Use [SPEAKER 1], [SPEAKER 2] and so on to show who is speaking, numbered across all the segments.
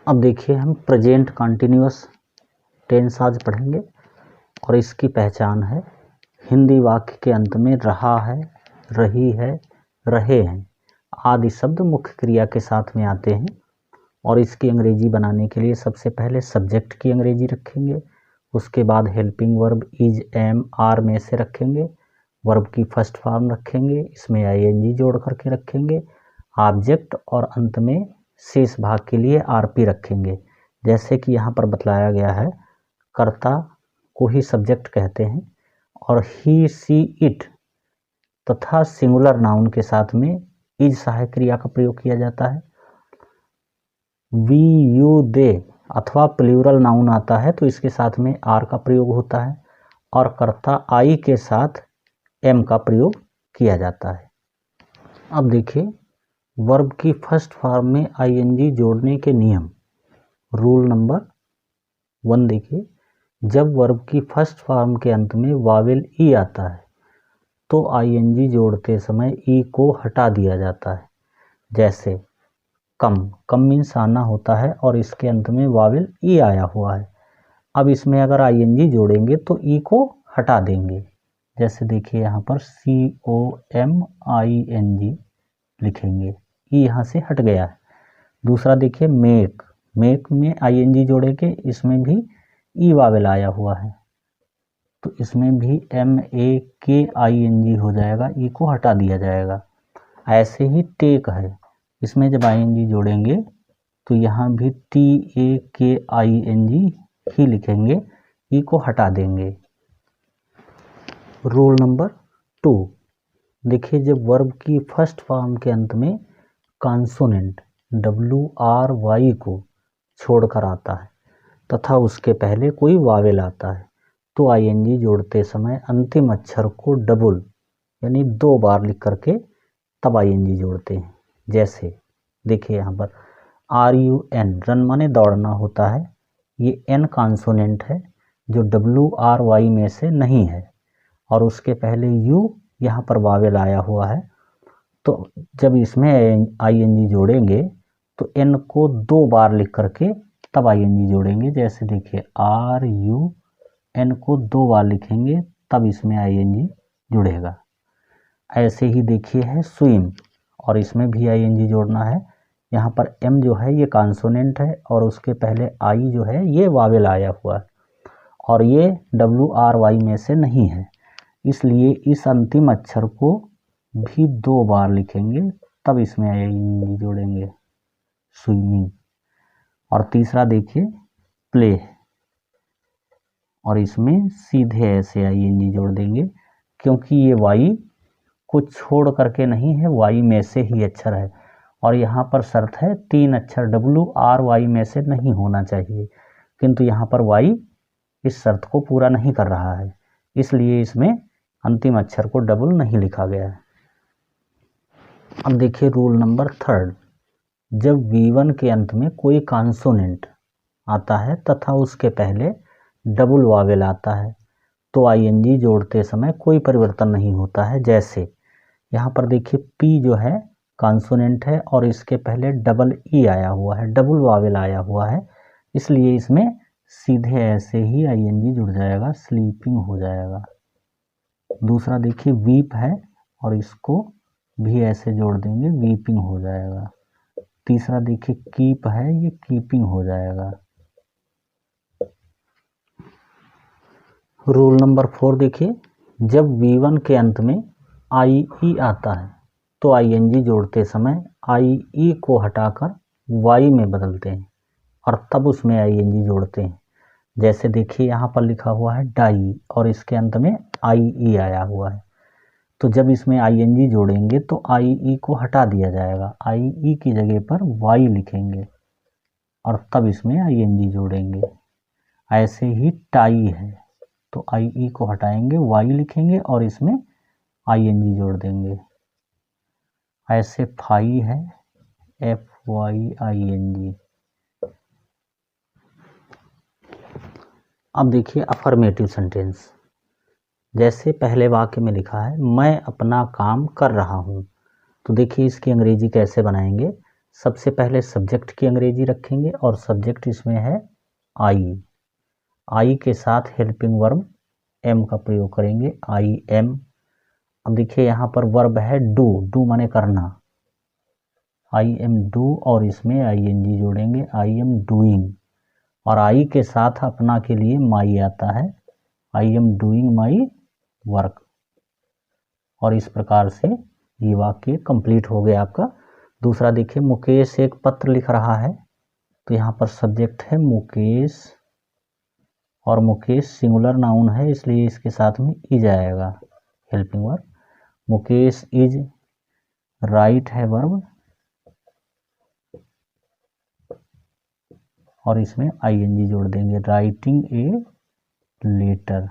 [SPEAKER 1] अब देखिए हम प्रेजेंट कंटिन्यूअस टेंस आज पढ़ेंगे और इसकी पहचान है हिंदी वाक्य के अंत में रहा है, रही है, रहे हैं आदि शब्द मुख्य क्रिया के साथ में आते हैं और इसकी अंग्रेजी बनाने के लिए सबसे पहले सब्जेक्ट की अंग्रेजी रखेंगे, उसके बाद helping verb is, am, are में से रखेंगे, वर्ब की फर्स्ट फॉर्म रखेंगे, इसमें आईएनजी जोड़ करके रखेंगे, ऑब्जेक्ट और अंत में शेष भाग के लिए आरपी रखेंगे। जैसे कि यहाँ पर बतलाया गया है, कर्ता को ही सब्जेक्ट कहते हैं और ही, सी, इट तथा सिंगुलर नाउन के साथ में इज सहायक क्रिया का प्रयोग किया जाता है। वी, यू, दे अथवा प्लूरल नाउन आता है तो इसके साथ में आर का प्रयोग होता है और कर्ता आई के साथ एम का प्रयोग किया जाता है। अब देखिए वर्ब की फर्स्ट फॉर्म में आईएनजी जोड़ने के नियम। रूल नंबर 1 देखिए, जब वर्ब की फर्स्ट फॉर्म के अंत में वावेल ई आता है तो आईएनजी जोड़ते समय ई को हटा दिया जाता है। जैसे कम मीन्स आना होता है और इसके अंत में वावेल ई आया हुआ है। अब इसमें अगर आईएनजी जोड़ेंगे तो ई को हटा देंगे। जैसे देखिए यहाँ पर COMING लिखेंगे, ई यहाँ से हट गया है। दूसरा देखिए मेक में आईएनजी जोड़ेंगे, इसमें भी ई वावेल आया हुआ है तो इसमें भी MAKING हो जाएगा, ई को हटा दिया जाएगा। ऐसे ही टेक है, इसमें जब आईएनजी जोड़ेंगे तो यहाँ भी TAKING ही लिखेंगे, ई को हटा देंगे। रूल नंबर 2 देखिए, जब वर्ब की फर्स्ट फॉर्म के अंत में कॉन्सोनेंट WRY को छोड़कर आता है तथा उसके पहले कोई वावेल आता है तो आईएनजी जोड़ते समय अंतिम अक्षर को डबल यानी 2 बार लिख करके तब आईएनजी जोड़ते हैं। जैसे देखिए यहाँ पर RUN रन माने दौड़ना होता है, ये N कॉन्सोनेंट है जो WRY में से नहीं है और उसके पहले U यहाँ पर वावेल आया हुआ है तो जब इसमें आईएनजी जोड़ेंगे तो N को 2 बार लिख करके तब आईएनजी जोड़ेंगे। जैसे देखिए RUN को 2 बार लिखेंगे तब इसमें आईएनजी जुड़ेगा। ऐसे ही देखिए है स्विम और इसमें भी आईएनजी जोड़ना है। यहाँ पर M जो है ये कॉन्सोनेंट है और उसके पहले I जो है ये वावेल आया हुआ है और ये WRY में से नहीं है, इसलिए इस अंतिम अक्षर को भी 2 बार लिखेंगे तब इसमें आईएनजी जोड़ेंगे, स्विमिंग। और तीसरा देखिए प्ले और इसमें सीधे ऐसे आईएनजी जोड़ देंगे क्योंकि ये वाई को छोड़ करके नहीं है, वाई में से ही अक्षर है और यहाँ पर शर्त है 3 अक्षर WRY में से नहीं होना चाहिए, किंतु यहाँ पर वाई इस शर्त को पूरा नहीं कर रहा है, इसलिए इसमें अंतिम अक्षर को डबल नहीं लिखा गया है। अब देखिए रूल नंबर 3, जब V1 के अंत में कोई कॉन्सोनेंट आता है तथा उसके पहले डबल वावेल आता है तो आईएनजी जोड़ते समय कोई परिवर्तन नहीं होता है। जैसे यहाँ पर देखिए P जो है कॉन्सोनेंट है और इसके पहले डबल ई आया हुआ है, डबल वावेल आया हुआ है, इसलिए इसमें सीधे ऐसे ही आईएनजी जुड़ जाएगा, स्लीपिंग हो जाएगा। दूसरा देखिए वीप है और इसको भी ऐसे जोड़ देंगे, वीपिंग हो जाएगा। तीसरा देखिए कीप है, ये कीपिंग हो जाएगा। रूल नंबर 4 देखिए, जब V1 के अंत में IE आता है तो आईएनजी जोड़ते समय IE को हटाकर Y में बदलते हैं और तब उसमें आईएनजी जोड़ते हैं। जैसे देखिए यहाँ पर लिखा हुआ है डाई और इसके अंत में IE आया हुआ है तो जब इसमें आईएनजी जोड़ेंगे तो IE को हटा दिया जाएगा, IE की जगह पर Y लिखेंगे और तब इसमें आईएनजी जोड़ेंगे। ऐसे ही टाई है तो IE को हटाएंगे, Y लिखेंगे और इसमें आईएनजी जोड़ देंगे। ऐसे फाई है, FYING। अब देखिए अफर्मेटिव सेंटेंस। जैसे पहले वाक्य में लिखा है मैं अपना काम कर रहा हूँ, तो देखिए इसकी अंग्रेजी कैसे बनाएंगे। सबसे पहले सब्जेक्ट की अंग्रेजी रखेंगे और सब्जेक्ट इसमें है आई। आई के साथ हेल्पिंग वर्ब एम का प्रयोग करेंगे, आई एम। अब देखिए यहाँ पर वर्ब है डू, डू माने करना, आई एम डू, और इसमें आई एन जी जोड़ेंगे, आई एम डूइंग। और आई के साथ अपना के लिए माई आता है, I am doing my work. और इस प्रकार से ये वाक्य कंप्लीट हो गया आपका। दूसरा देखिए, मुकेश एक पत्र लिख रहा है, तो यहाँ पर सब्जेक्ट है मुकेश, और मुकेश सिंगुलर नाउन है इसलिए इसके साथ में इज आएगा, helping verb. Mukesh is right है वर्ब, और इसमें आई एन जी जोड़ देंगे, राइटिंग ए लेटर।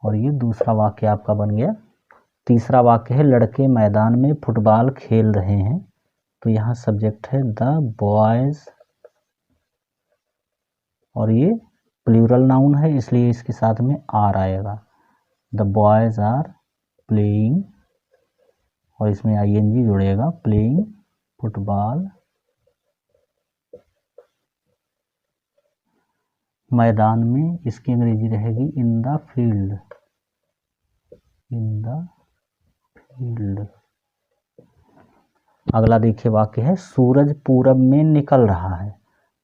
[SPEAKER 1] और ये दूसरा वाक्य आपका बन गया। तीसरा वाक्य है, लड़के मैदान में फुटबॉल खेल रहे हैं, तो यहाँ सब्जेक्ट है द बॉयज, और ये प्लूरल नाउन है इसलिए इसके साथ में आर आएगा, द बॉयज आर प्लेइंग, और इसमें आई एन जी जुड़ेगा, प्लेइंग फुटबॉल। मैदान में इसकी अंग्रेजी रहेगी in the field, in the field. अगला देखिए वाक्य है, सूरज पूरब में निकल रहा है।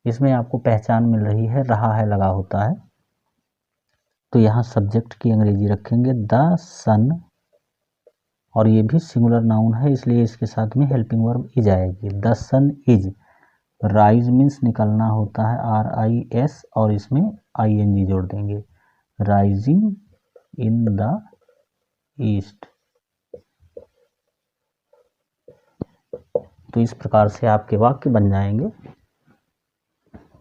[SPEAKER 1] इसमें आपको पहचान मिल रही है, रहा है लगा होता है, तो यहाँ सब्जेक्ट की अंग्रेजी रखेंगे द सन, और ये भी सिंगुलर नाउन है इसलिए इसके साथ में हेल्पिंग वर्ब इज आएगी, the sun is. Rise means निकलना होता है, आर आई एस, और इसमें आई एन जी जोड़ देंगे, राइजिंग इन द ईस्ट। तो इस प्रकार से आपके वाक्य बन जाएंगे।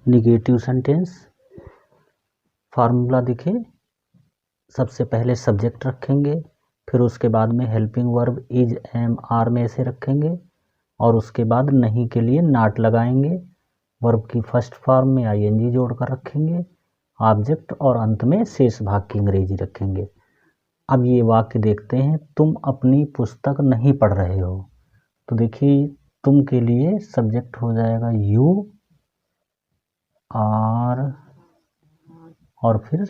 [SPEAKER 1] निगेटिव सेंटेंस फार्मूला देखिए, सबसे पहले सब्जेक्ट रखेंगे, फिर उसके बाद में helping verb is am are में से रखेंगे, और उसके बाद नहीं के लिए नॉट लगाएंगे, वर्ब की फर्स्ट फॉर्म में आई एन जी जोड़कर रखेंगे, ऑब्जेक्ट, और अंत में शेष भाग की अंग्रेजी रखेंगे। अब ये वाक्य देखते हैं, तुम अपनी पुस्तक नहीं पढ़ रहे हो, तो देखिए तुम के लिए सब्जेक्ट हो जाएगा यू आर, और फिर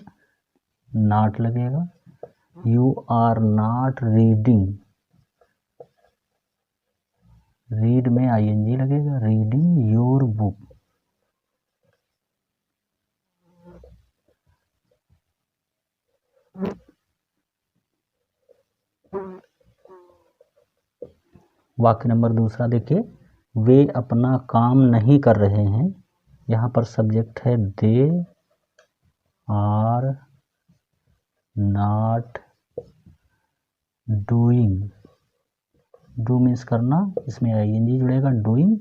[SPEAKER 1] नॉट लगेगा, you are not reading, read में आई एन जी लगेगा, रीडिंग योर बुक। वाक्य नंबर दूसरा देखिए, वे अपना काम नहीं कर रहे हैं, यहाँ पर सब्जेक्ट है they are not doing, do means करना, इसमें आई एन जी जुड़ेगा, डूइंग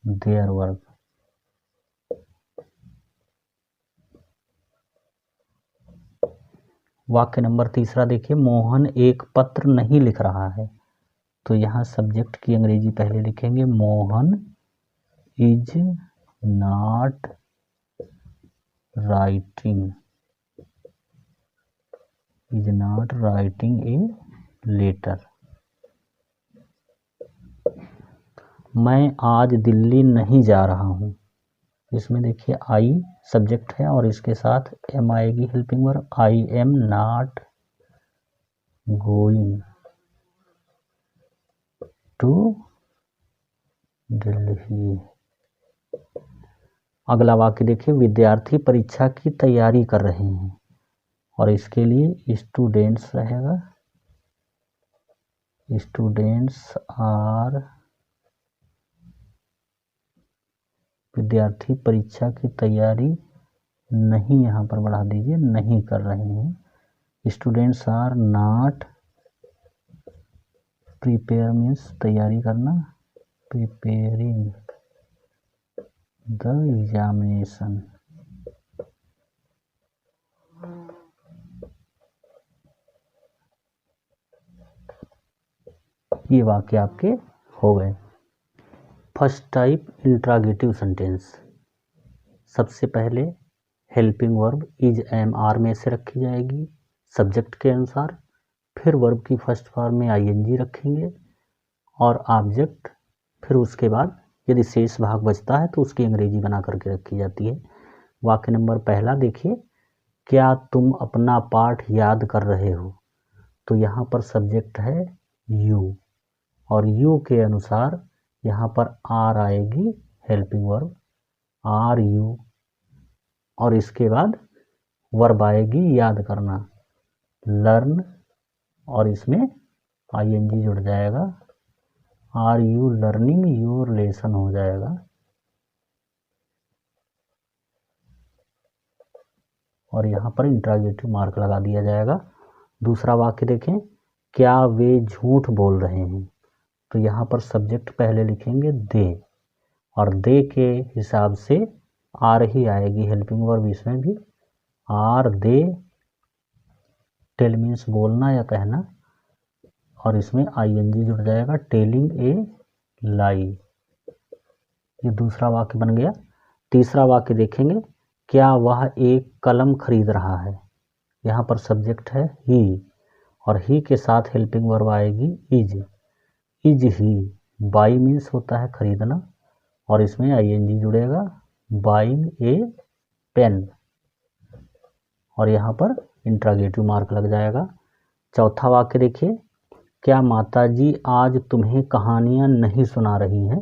[SPEAKER 1] देयर वर्क। वाक्य नंबर तीसरा देखिए, मोहन एक पत्र नहीं लिख रहा है, तो यहाँ सब्जेक्ट की अंग्रेजी पहले लिखेंगे, Mohan is not writing, is not writing a letter. मैं आज दिल्ली नहीं जा रहा हूँ, इसमें देखिए आई सब्जेक्ट है और इसके साथ एम आएगी helping verb, I am not going to Delhi. अगला वाक्य देखिए, विद्यार्थी परीक्षा की तैयारी कर रहे हैं, और इसके लिए स्टूडेंट्स रहेगा, स्टूडेंट्स आर, विद्यार्थी परीक्षा की तैयारी नहीं, यहाँ पर बढ़ा दीजिए, नहीं कर रहे हैं, students are not prepare means तैयारी करना, प्रिपेयरिंग द एग्जामिनेशन। ये वाक्य आपके हो गए। फर्स्ट टाइप इंट्रागेटिव सेंटेंस, सबसे पहले helping verb is am are में से रखी जाएगी सब्जेक्ट के अनुसार, फिर वर्ब की फर्स्ट फॉर्म में आई एन जी रखेंगे, और ऑब्जेक्ट, फिर उसके बाद यदि शेष भाग बचता है तो उसकी अंग्रेजी बना करके रखी जाती है। वाक्य नंबर पहला देखिए, क्या तुम अपना पाठ याद कर रहे हो? तो यहाँ पर सब्जेक्ट है यू, और यू के अनुसार यहाँ पर आर आएगी हेल्पिंग वर्ब, आर यू, और इसके बाद वर्ब आएगी याद करना, लर्न, और इसमें आईएनजी जुड़ जाएगा, are you learning your lesson हो जाएगा। और यहाँ पर इंट्रोगेटिव मार्क लगा दिया जाएगा। दूसरा वाक्य देखें, क्या वे झूठ बोल रहे हैं? तो यहाँ पर सब्जेक्ट पहले लिखेंगे दे, और दे के हिसाब से आर ही आएगी हेल्पिंग वर्ब इसमें भी, आर दे, टेल मीन्स बोलना या कहना, और इसमें आईएनजी जुड़ जाएगा, टेलिंग ए लाई। ये दूसरा वाक्य बन गया। तीसरा वाक्य देखेंगे, क्या वह एक कलम खरीद रहा है? यहाँ पर सब्जेक्ट है ही, और ही के साथ हेल्पिंग वर्ब आएगी is, is he, by means होता है खरीदना, और इसमें आईएनजी जुड़ेगा, बाइंग ए पेन, और यहाँ पर इंट्रोगेटिव मार्क लग जाएगा। चौथा वाक्य देखिए, क्या माताजी आज तुम्हें कहानियाँ नहीं सुना रही हैं?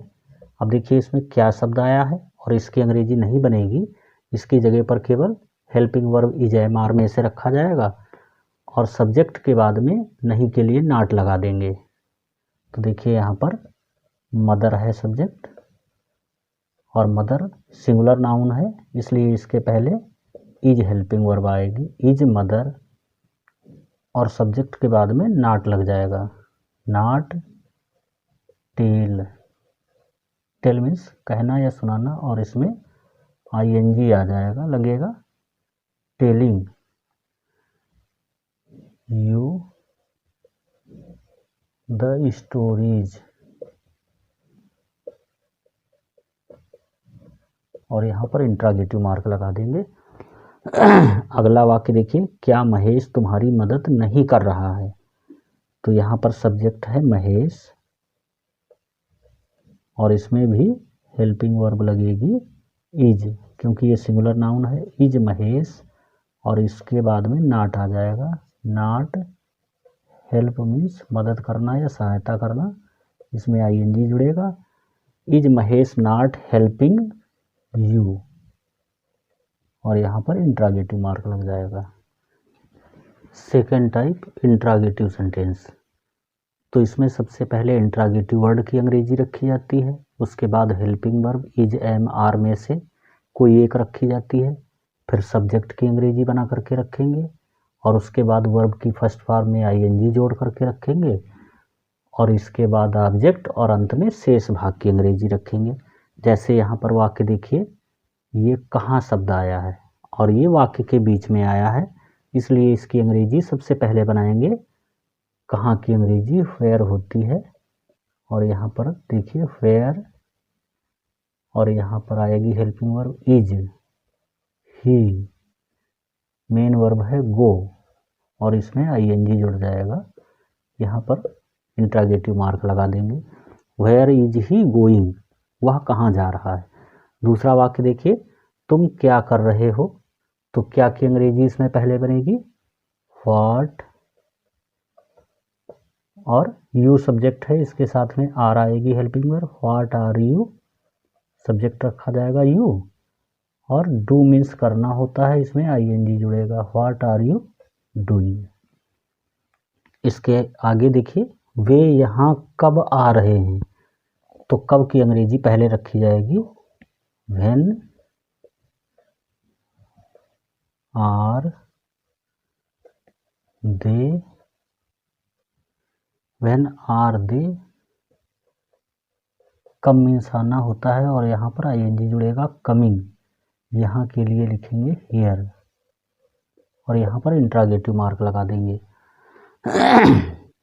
[SPEAKER 1] अब देखिए इसमें क्या शब्द आया है और इसकी अंग्रेजी नहीं बनेगी, इसकी जगह पर केवल helping verb is am are में से रखा जाएगा, और सब्जेक्ट के बाद में नहीं के लिए नॉट लगा देंगे। तो देखिए यहाँ पर मदर है सब्जेक्ट, और मदर सिंगुलर नाउन है, इसलिए इसके पहले इज हेल्पिंग वर्ब आएगी, इज मदर, और सब्जेक्ट के बाद में नॉट लग जाएगा, नॉट टेल, टेल मीन्स कहना या सुनाना, और इसमें आईएनजी आ जाएगा, लगेगा, टेलिंग यू द स्टोरीज, और यहाँ पर इंट्रोगेटिव मार्क लगा देंगे। अगला वाक्य देखिए, क्या महेश तुम्हारी मदद नहीं कर रहा है? तो यहाँ पर सब्जेक्ट है महेश, और इसमें भी हेल्पिंग वर्ब लगेगी इज, क्योंकि ये सिंगुलर नाउन है, इज महेश, और इसके बाद में नॉट आ जाएगा, नॉट हेल्प मीन्स मदद करना या सहायता करना, इसमें आईएनजी जुड़ेगा, is Mahesh not helping you, और यहाँ पर इंट्रोगेटिव मार्क लग जाएगा। सेकेंड टाइप इंट्रोगेटिव सेंटेंस, तो इसमें सबसे पहले इंट्रोगेटिव वर्ड की अंग्रेजी रखी जाती है, उसके बाद helping verb is am are में से कोई एक रखी जाती है, फिर सब्जेक्ट की अंग्रेजी बना करके रखेंगे, और उसके बाद वर्ब की फर्स्ट फॉर्म में आईएनजी जोड़ करके रखेंगे, और इसके बाद ऑब्जेक्ट, और अंत में शेष भाग की अंग्रेजी रखेंगे। जैसे यहाँ पर वाक्य देखिए, ये कहाँ शब्द आया है और ये वाक्य के बीच में आया है, इसलिए इसकी अंग्रेजी सबसे पहले बनाएंगे, कहाँ की अंग्रेजी फेयर होती है, और यहाँ पर देखिए फेयर, और यहाँ पर आएगी helping verb is, he, main verb है गो, और इसमें आईएनजी जुड़ जाएगा, यहाँ पर इंट्रोगेटिव मार्क लगा देंगे, वेयर इज ही गोइंग, वह कहाँ जा रहा है। दूसरा वाक्य देखिए, तुम क्या कर रहे हो? तो क्या की अंग्रेजी इसमें पहले बनेगी व्हाट, और यू सब्जेक्ट है, इसके साथ में आर आएगी helping verb, what are you, subject रखा जाएगा यू, और डू मीन्स करना होता है, इसमें आईएनजी जुड़ेगा, व्हाट आर यू डूइंग। इसके आगे देखिए, वे यहाँ कब आ रहे हैं? तो कब की अंग्रेजी पहले रखी जाएगी, when are they, when are they, come means आना होता है, और यहाँ पर आईएनजी जुड़ेगा, कमिंग, यहाँ के लिए लिखेंगे हियर, और यहाँ पर इंट्रोगेटिव मार्क लगा देंगे।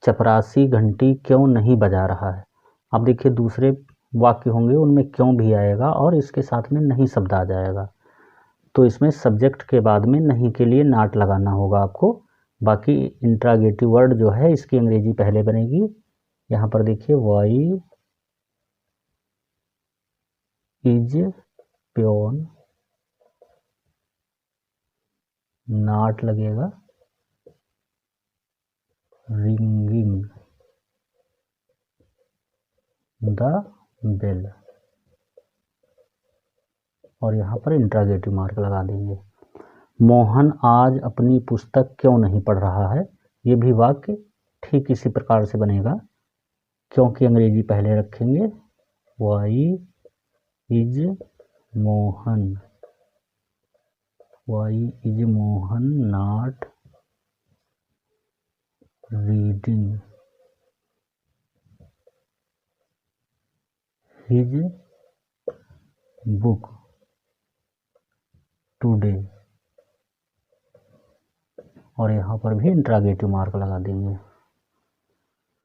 [SPEAKER 1] चपरासी घंटी क्यों नहीं बजा रहा है? अब देखिए दूसरे वाक्य होंगे उनमें क्यों भी आएगा, और इसके साथ में नहीं शब्द आ जाएगा, तो इसमें सब्जेक्ट के बाद में नहीं के लिए नॉट लगाना होगा आपको। बाकी इंट्रोगेटिव वर्ड जो है इसकी अंग्रेजी पहले बनेगी यहाँ पर देखिए वाई इज प्योन, नॉट लगेगा रिंगिंग द बेल, और यहाँ पर इंट्रागेटिव मार्क लगा देंगे। मोहन आज अपनी पुस्तक क्यों नहीं पढ़ रहा है, ये भी वाक्य ठीक इसी प्रकार से बनेगा, क्योंकि अंग्रेजी पहले रखेंगे। Why is Mohan, why is Mohan not reading his book today, और यहाँ पर भी इंट्रागेटिव मार्क लगा देंगे।